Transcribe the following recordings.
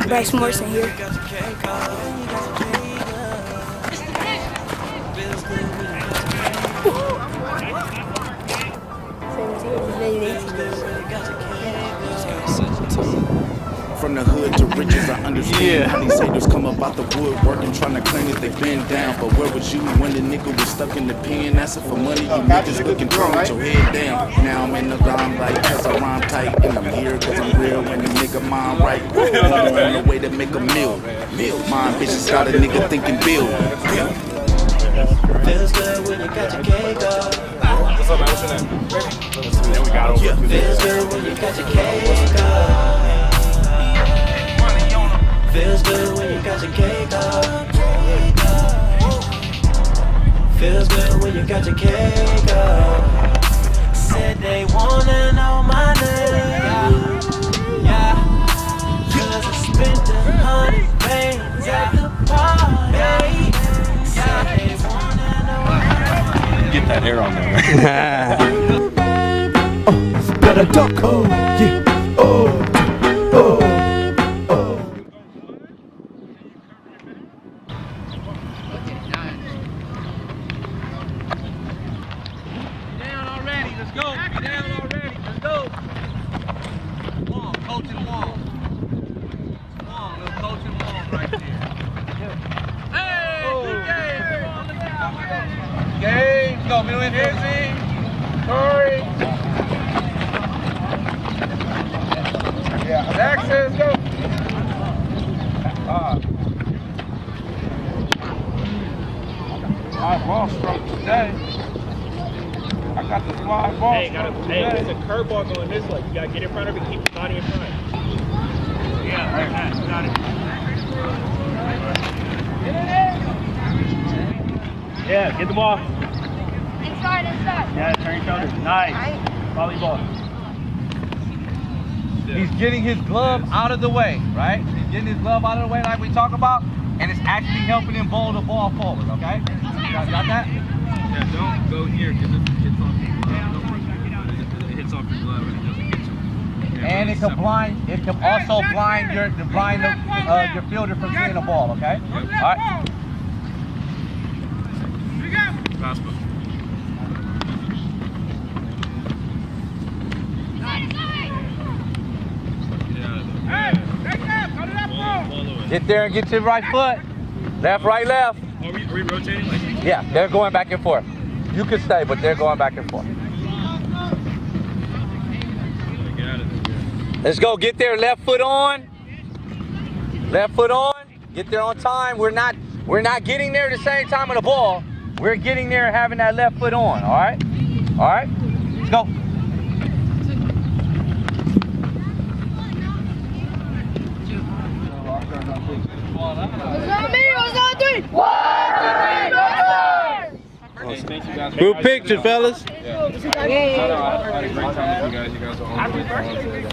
Bryce Morrison here. From the hood to riches, I understand how these haters come up out the wood working, trying to claim that they been down. But where was you when the nigga was stuck in the pen, asking for money? You niggas looking through with your head down. Now I'm in the limelight, cause I rhyme tight, and I'm here cause I'm real, and the nigga mind right. On the way to make a meal. My bitches got a nigga thinking bill. Feels good when you got your cake up. What's up, man? What's your name? Yeah, we got over. Feels good when you got your cake up. Feels good when you got your cake up. Feels good when you got your cake up. Said they wanna know my name. Yeah. Cause I spent 100 bands at the party. Said they wanna know my name. Get that hair on there, man. Got a duck hole, yeah. Oh. Hey, there's a curveball going this way. You gotta get in front of it, keep the body in front. Yeah, like that. Got it. Yeah, get the ball. Inside. Yeah, turn your shoulders. Nice. Volleyball. He's getting his glove out of the way, right? He's getting his glove out of the way like we talk about, and it's actually helping him bowl the ball forward, okay? You guys got that? Yeah, don't go here because it hits off your glove. It hits off your glove and it doesn't get you. Yeah, And it can blind. It can also blind your fielder from seeing the ball, okay? Yep. All right. Fastball. Get there and get your right foot. Left, right, left. Are we rotating? Like, yeah, they're going back and forth. You can stay, but they're going back and forth. Let's go. Get there. Left foot on. Left foot on. Get there on time. We're not getting there at the same time of the ball. We're getting there having that left foot on. All right. All right. Let's go. Group picture, fellas. I had a great time with you guys. You guys are all really talented.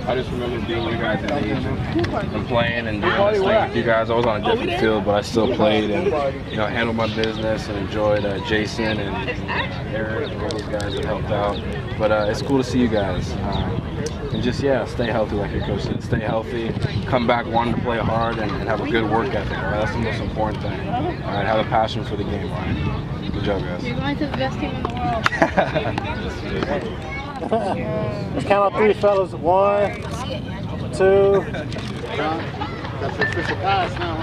I just remember being you guys at age and playing and doing this thing with you guys. I was on a different field, but I still played and handled my business and enjoyed Jason and Eric and all those guys that helped out. But it's cool to see you guys. And just, stay healthy like your coach said. Stay healthy, come back wanting to play hard and have a good work ethic. Right? That's the most important thing. All right, have a passion for the game. All right? Good job, guys. You're going to the best team in the world. Let's count on three, fellas. 1, 2. That's your official pass now,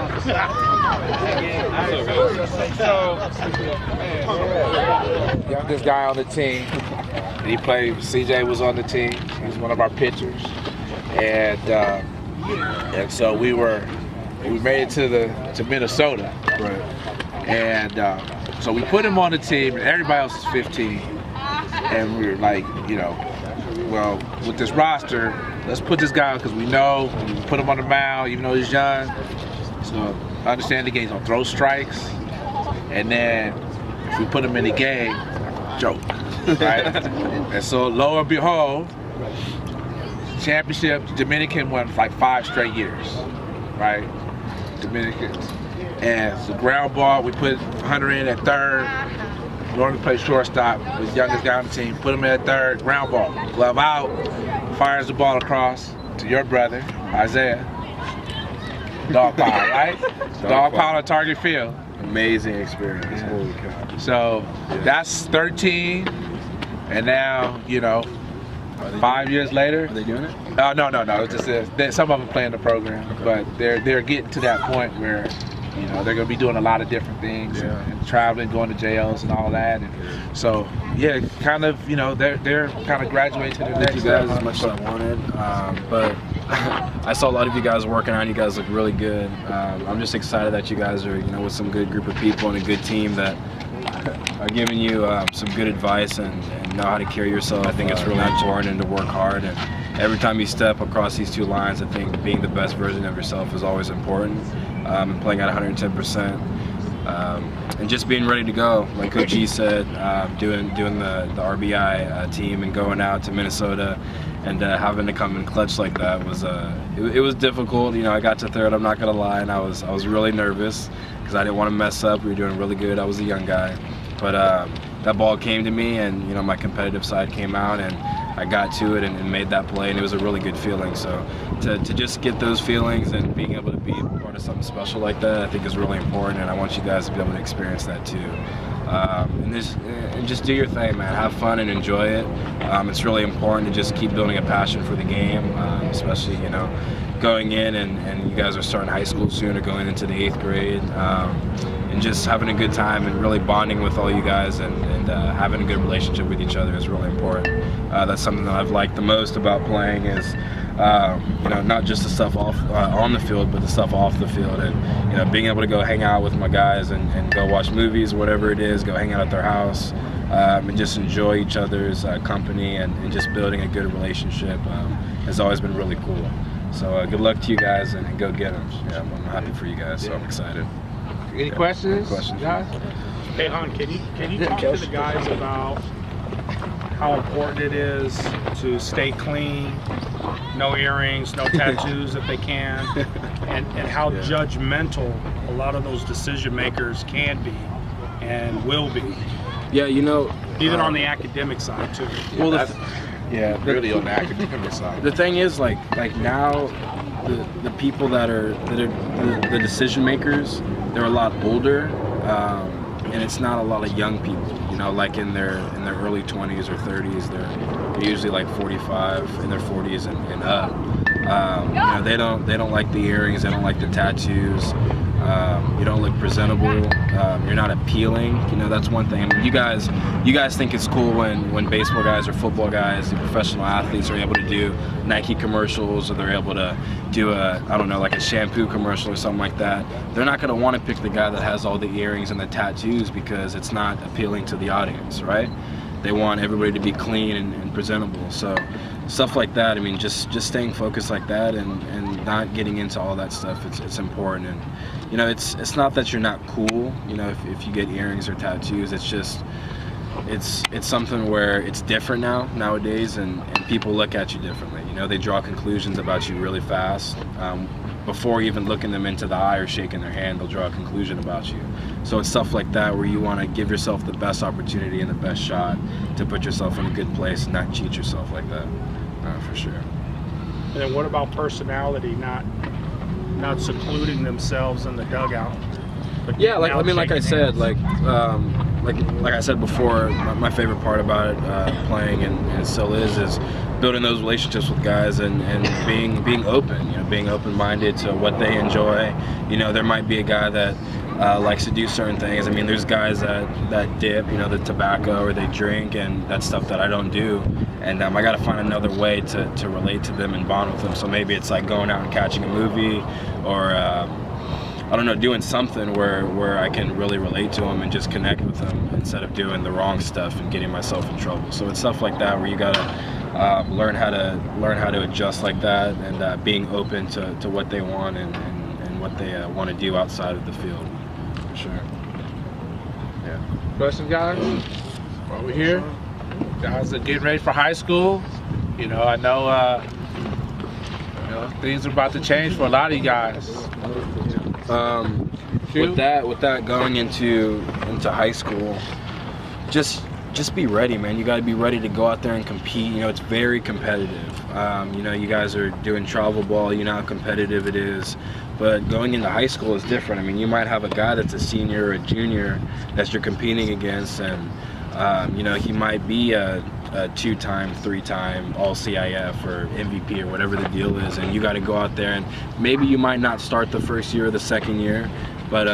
Youngest guy on the team. He played. CJ was on the team. He was one of our pitchers, and so we made it to Minnesota, Right. and so we put him on the team. And everybody else is 15, and we were like, well, with this roster, let's put this guy on because we know we put him on the mound, even though he's young. So I understand the game's gonna throw strikes, and then if we put him in the game, joke. Right? And so lo and behold, championship, Dominican won like 5 straight years, right? Dominicans. And it's a ground ball, we put Hunter in at third, Normally play shortstop, was the youngest guy on the team. Put him at third, ground ball, glove out, fires the ball across to your brother, Isaiah. Dog pile, right? Dog pile on target field. Amazing experience. Holy cow. So that's 13, and now, you know, 5 years later. Are they doing it? No. It's just some of them play in the program, but they're getting to that point where, you know, they're gonna be doing a lot of different things and traveling, going to jails and all that. And so yeah, kind of, you know, they're kind of graduating to the next Thank you guys level. as much as I wanted, but I saw a lot of you guys working on. You guys look really good. I'm just excited that you guys are, you know, with some good group of people and a good team that are giving you some good advice and know how to carry yourself. I think it's really important and to work hard. And every time you step across these two lines, I think being the best version of yourself is always important. And playing at 110%. And just being ready to go, like Coach G said, doing the RBI team and going out to Minnesota and having to come in clutch like that was it was difficult. You know, I got to third, I'm not gonna lie, and I was really nervous because I didn't want to mess up. We were doing really good. I was a young guy, but that ball came to me, and you know, my competitive side came out, and I got to it and made that play, and it was a really good feeling. So to just get those feelings and being able to be part of something special like that, I think is really important, and I want you guys to be able to experience that too. And just do your thing, man. Have fun and enjoy it. It's really important to just keep building a passion for the game, especially, you know, going in and you guys are starting high school soon or going into the 8th grade. And just having a good time and really bonding with all you guys and having a good relationship with each other is really important. That's something that I've liked the most about playing is, you know, not just the stuff off on the field, but the stuff off the field, and you know, being able to go hang out with my guys and go watch movies, whatever it is, go hang out at their house, and just enjoy each other's company and just building a good relationship has always been really cool. So good luck to you guys and go get them. Yeah, I'm happy for you guys, so I'm excited. Any questions? Guys? Hey, Hun, can you talk to the guys about how important it is to stay clean, no earrings, no tattoos if they can, and how judgmental a lot of those decision makers can be and will be? Yeah, you know, even on the academic side too. Well, Really on the academic side. the thing is, like now, the people that are the decision makers, they're a lot older, and it's not a lot of young people. You know, like in their early 20s or 30s, they're usually like 45, in their 40s and up. You know, they don't like the earrings, they don't like the tattoos. You don't look presentable. You're not appealing. You know, that's one thing. I mean, you guys think it's cool when baseball guys or football guys, the professional athletes, are able to do Nike commercials, or they're able to do I don't know, like a shampoo commercial or something like that. They're not going to want to pick the guy that has all the earrings and the tattoos because it's not appealing to the audience, right? They want everybody to be clean and presentable. So stuff like that, I mean, just staying focused like that and not getting into all that stuff, it's important. And you know, it's not that you're not cool, you know, if you get earrings or tattoos. It's just it's something where it's different nowadays, and people look at you differently. You know, they draw conclusions about you really fast. Before even looking them into the eye or shaking their hand, they'll draw a conclusion about you. So it's stuff like that where you want to give yourself the best opportunity and the best shot to put yourself in a good place and not cheat yourself like that, for sure. And then what about personality, not secluding themselves in the dugout? Yeah, like I said, like I said before, my favorite part about it, playing and still is building those relationships with guys and being open, you know, being open-minded to what they enjoy. You know, there might be a guy that likes to do certain things. I mean, there's guys that dip, you know, the tobacco, or they drink, and that's stuff that I don't do. And I got to find another way to relate to them and bond with them. So maybe it's like going out and catching a movie, or I don't know, doing something where I can really relate to them and just connect with them instead of doing the wrong stuff and getting myself in trouble. So it's stuff like that where you gotta learn how to adjust like that, and being open to what they want and what they want to do outside of the field, for sure. Yeah. Questions, guys? While we're here, guys are getting ready for high school. You know, I know, you know, things are about to change for a lot of you guys. With that going into high school, just be ready, man. You got to be ready to go out there and compete. You know, it's very competitive. You know, you guys are doing travel ball. You know how competitive it is. But going into high school is different. I mean, you might have a guy that's a senior or a junior that you're competing against, and you know, he might be a 2-time, 3-time All-CIF or MVP or whatever the deal is, and you got to go out there, and maybe you might not start the first year or the second year, but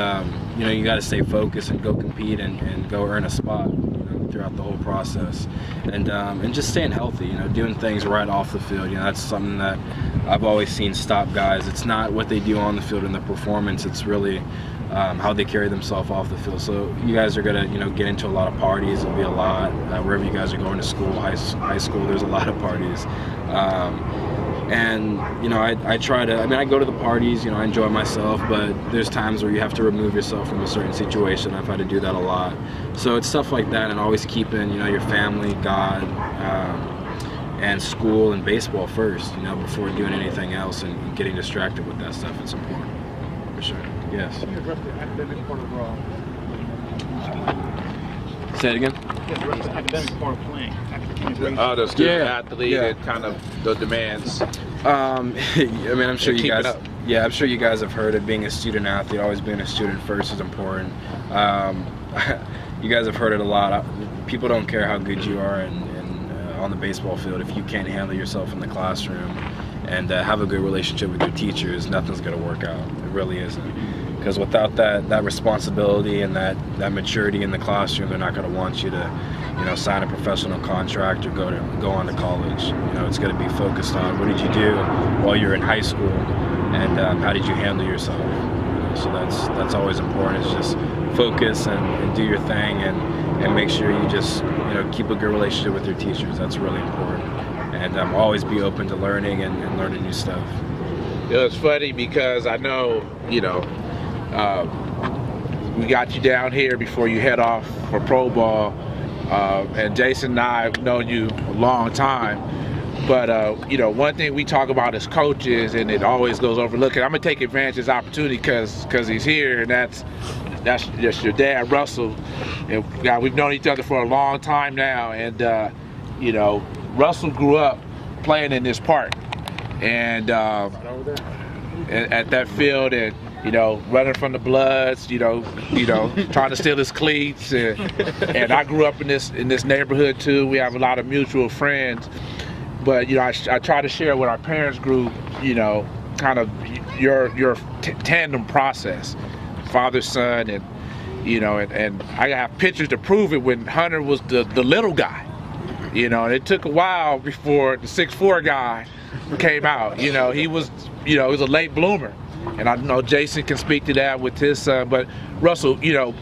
you know, you got to stay focused and go compete and go earn a spot, you know, throughout the whole process, and just staying healthy, you know, doing things right off the field. You know, that's something that I've always seen stop guys. It's not what they do on the field and the performance, it's really how they carry themselves off the field. So you guys are gonna, you know, get into a lot of parties. It'll be a lot wherever you guys are going to school, high school. There's a lot of parties, and you know, I try to. I mean, I go to the parties. You know, I enjoy myself, but there's times where you have to remove yourself from a certain situation. I've had to do that a lot. So it's stuff like that, and always keeping, you know, your family, God, and school and baseball first. You know, before doing anything else and getting distracted with that stuff. It's important, for sure. Yes. Can you address the academic part of Say it again? the academic part of playing? The student athlete and kind of the demands. I mean, I'm sure you guys. Yeah, I'm sure you guys have heard it. Being a student athlete, always being a student first is important. You guys have heard it a lot. People don't care how good you are on the baseball field if you can't handle yourself in the classroom and have a good relationship with your teachers. Nothing's going to work out. It really isn't. Because without that responsibility and that maturity in the classroom, they're not going to want you to, you know, sign a professional contract or go on to college. You know, it's going to be focused on what did you do while you're in high school, and how did you handle yourself. You know, so that's always important. It's just focus and do your thing and make sure you just, you know, keep a good relationship with your teachers. That's really important. And always be open to learning and learning new stuff. You know, it's funny because I know, you know, we got you down here before you head off for pro ball, and Jason and I have known you a long time, but you know, one thing we talk about as coaches, and it always goes overlooked, and I'm gonna take advantage of this opportunity because he's here, and that's just your dad, Russell. And God, we've known each other for a long time now, and you know, Russell grew up playing in this park, and at that field, and you know, running from the Bloods, you know, trying to steal his cleats, and I grew up in this neighborhood too. We have a lot of mutual friends, but you know, I try to share with our parents group, you know, kind of your tandem process, father son, and you know, and I have pictures to prove it when Hunter was the little guy, you know, and it took a while before the 6'4" guy came out. You know, he was a late bloomer. And I know Jason can speak to that with his son, but Russell, you know,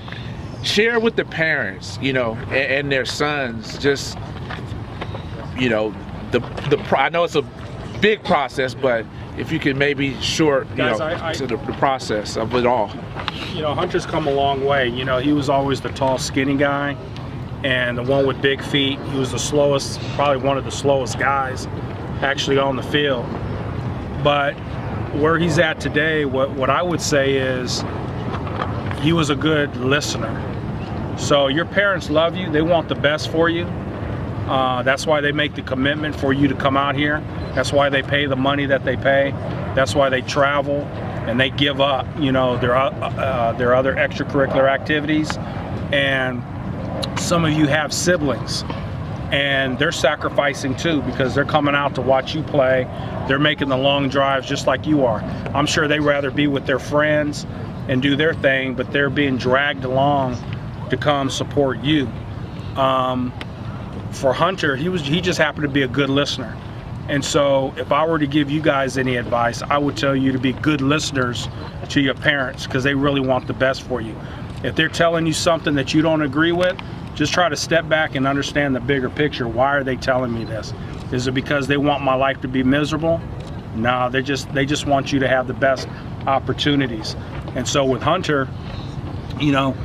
share with the parents, you know, and their sons, just, you know, I know it's a big process, but if you could maybe short, you know, to the process of it all. You know, Hunter's come a long way. You know, he was always the tall, skinny guy, and the one with big feet. He was the slowest, probably one of the slowest guys actually on the field. But where he's at today, what I would say is he was a good listener. So your parents love you, they want the best for you. That's why they make the commitment for you to come out here. That's why they pay the money that they pay. That's why they travel and they give up, you know, their other extracurricular activities. And some of you have siblings, and they're sacrificing too, because they're coming out to watch you play. They're making the long drives just like you are. I'm sure they'd rather be with their friends and do their thing, but they're being dragged along to come support you. For Hunter, he just happened to be a good listener. And so if I were to give you guys any advice, I would tell you to be good listeners to your parents, because they really want the best for you. If they're telling you something that you don't agree with, just try to step back and understand the bigger picture. Why are they telling me this? Is it because they want my life to be miserable? No, they just want you to have the best opportunities. And so with Hunter, you know,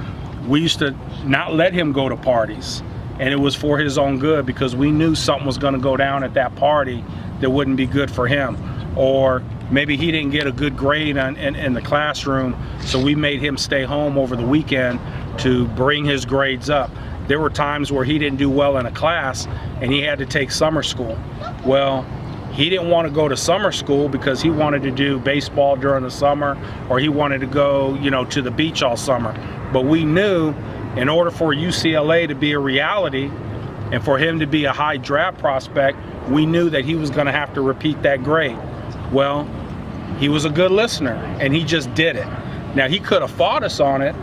we used to not let him go to parties, and it was for his own good, because we knew something was going to go down at that party that wouldn't be good for him. Or maybe he didn't get a good grade in the classroom, so we made him stay home over the weekend to bring his grades up. There were times where he didn't do well in a class and he had to take summer school. Well, he didn't want to go to summer school because he wanted to do baseball during the summer, or he wanted to go, you know, to the beach all summer. But we knew in order for UCLA to be a reality and for him to be a high draft prospect, we knew that he was going to have to repeat that grade. Well, he was a good listener and he just did it. Now, he could have fought us on it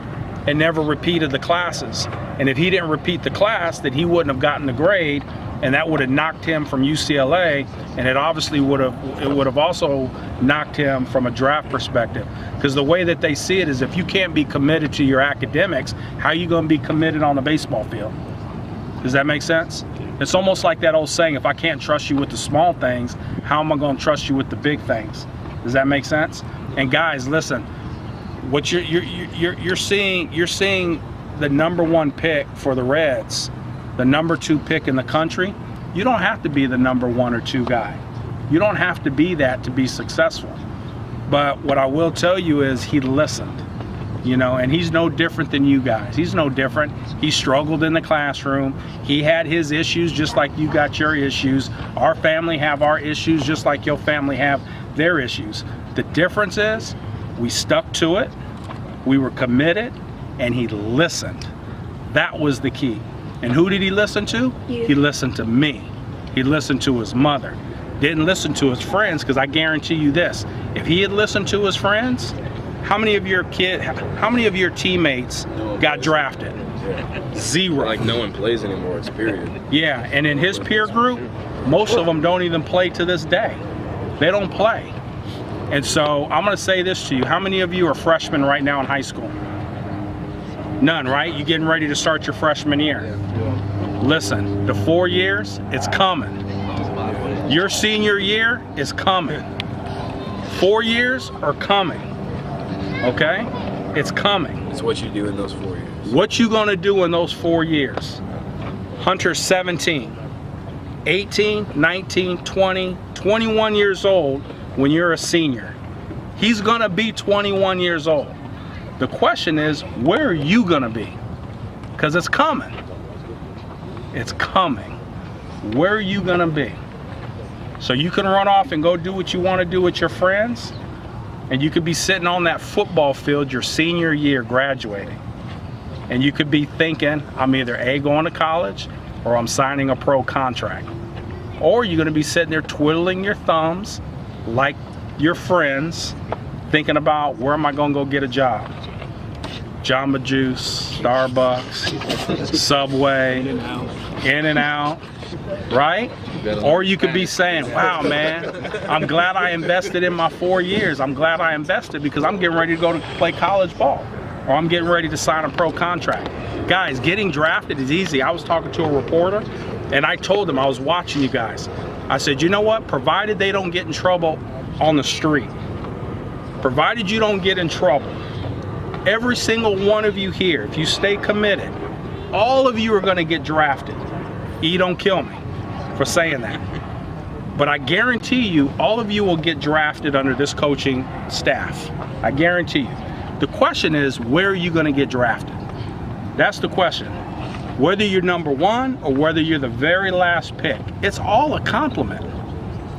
and never repeated the classes. And if he didn't repeat the class, then he wouldn't have gotten the grade, and that would have knocked him from UCLA, and it obviously would have also knocked him from a draft perspective. Because the way that they see it is, if you can't be committed to your academics, how are you going to be committed on the baseball field? Does that make sense? It's almost like that old saying, if I can't trust you with the small things, how am I going to trust you with the big things? Does that make sense? And guys, listen, what you're seeing the #1 pick for the Reds, the #2 pick in the country. You don't have to be the #1 or 2 guy. You don't have to be that to be successful. But what I will tell you is he listened, you know, and he's no different than you guys. He's no different. He struggled in the classroom. He had his issues just like you got your issues. Our family have our issues just like your family have their issues. The difference is we stuck to it, we were committed, and he listened. That was the key. And who did he listen to? You. He listened to me. He listened to his mother. Didn't listen to his friends, because I guarantee you this, if he had listened to his friends, how many of your teammates got drafted? Zero. Like no one plays anymore, it's period. Yeah, and in his peer group, most of them don't even play to this day. They don't play. And so I'm gonna say this to you, how many of you are freshmen right now in high school? None, right? You're getting ready to start your freshman year. Listen, the 4 years, it's coming. Your senior year is coming. 4 years are coming, okay? It's coming. It's what you do in those 4 years. What you gonna do in those 4 years? Hunter's 17, 18, 19, 20, 21 years old when you're a senior. He's gonna be 21 years old. The question is, where are you gonna be? Because it's coming. It's coming. Where are you gonna be? So you can run off and go do what you wanna do with your friends, and you could be sitting on that football field your senior year graduating. And you could be thinking, I'm either A, going to college, or I'm signing a pro contract. Or you're gonna be sitting there twiddling your thumbs like your friends, thinking about, where am I gonna go get a job? Jamba Juice, Starbucks, Subway, In-N-Out, right? Or you could be saying, wow, man, I'm glad I invested in my 4 years. I'm glad I invested because I'm getting ready to go to play college ball, or I'm getting ready to sign a pro contract. Guys, getting drafted is easy. I was talking to a reporter and I told him, I was watching you guys. I said, you know what? Provided they don't get in trouble on the street, provided you don't get in trouble, every single one of you here, if you stay committed, all of you are gonna get drafted. E, don't kill me for saying that. But I guarantee you, all of you will get drafted under this coaching staff. I guarantee you. The question is, where are you gonna get drafted? That's the question. Whether you're #1 or whether you're the very last pick, it's all a compliment.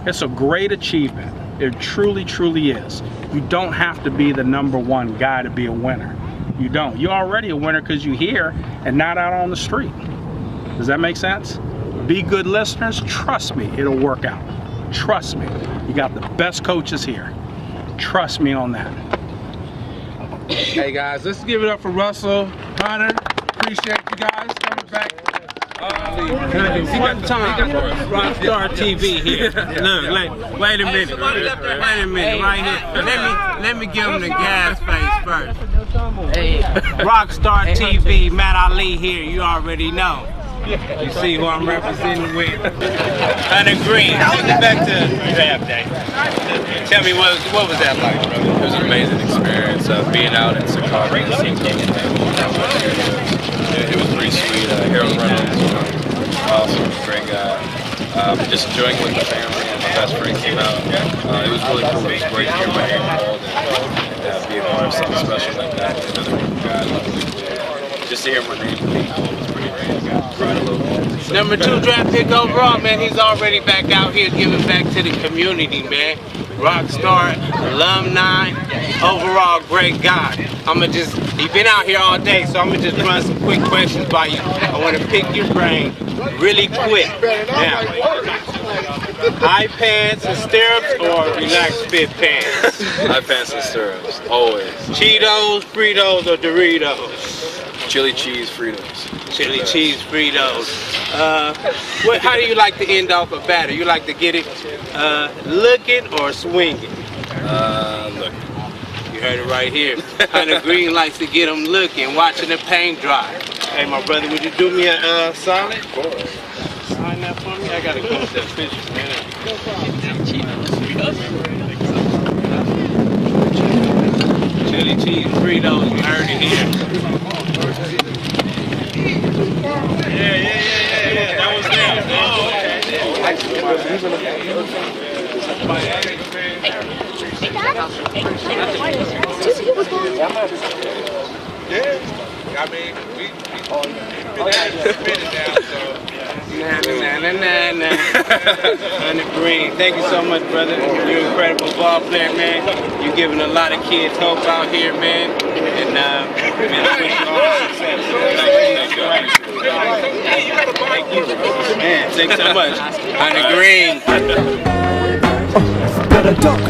It's a great achievement. It truly, truly is. You don't have to be the #1 guy to be a winner. You don't. You're already a winner because you're here and not out on the street. Does that make sense? Be good listeners. Trust me, it'll work out. Trust me. You got the best coaches here. Trust me on that. Hey guys, let's give it up for Russell, Hunter. Appreciate you guys coming back. One time, Rockstar TV here. Look, wait a minute, right here. Let me give him the gas face first. Hey, Rockstar TV, Matt Ali here. You already know. You see who I'm representing with? Hunter Greene. How was it back to draft day? Tell me what was that like, bro? It was an amazing experience being out in Chicago and seeing people. It was pretty sweet. Harold Reynolds, awesome, great guy. Just enjoying it with the family, and my best friend came out. It was really cool. It was great to hear my name called and be a part of something special like that with another group of guys. Just to hear my name being called was pretty great. Number 2 draft pick overall, man. He's already back out here giving back to the community, man. Rockstar, alumni, overall great guy. He's been out here all day, so I'm gonna just run some quick questions by you. I want to pick your brain really quick. Now, high pants and stirrups or relaxed fit pants? High pants and stirrups, always. Cheetos, Fritos, or Doritos? Chili cheese Fritos. Chili cheese Fritos. How do you like to end off a batter? You like to get it looking or swinging? Look. You heard it right here. Hunter Greene likes to get them looking, watching the paint dry. Hey, my brother, would you do me a solid? Of course. Sign that for me? I gotta go with the official, man. Chili cheese Fritos, you heard it here. Yeah. That was them. I mean, we've been at it now, so. Hunter Greene, thank you so much, brother. You're an incredible ball player, man. You're giving a lot of kids hope out here, man. And man, I wish you all success. Thank you. Man, thanks so much. Hunter Greene. Got a duck.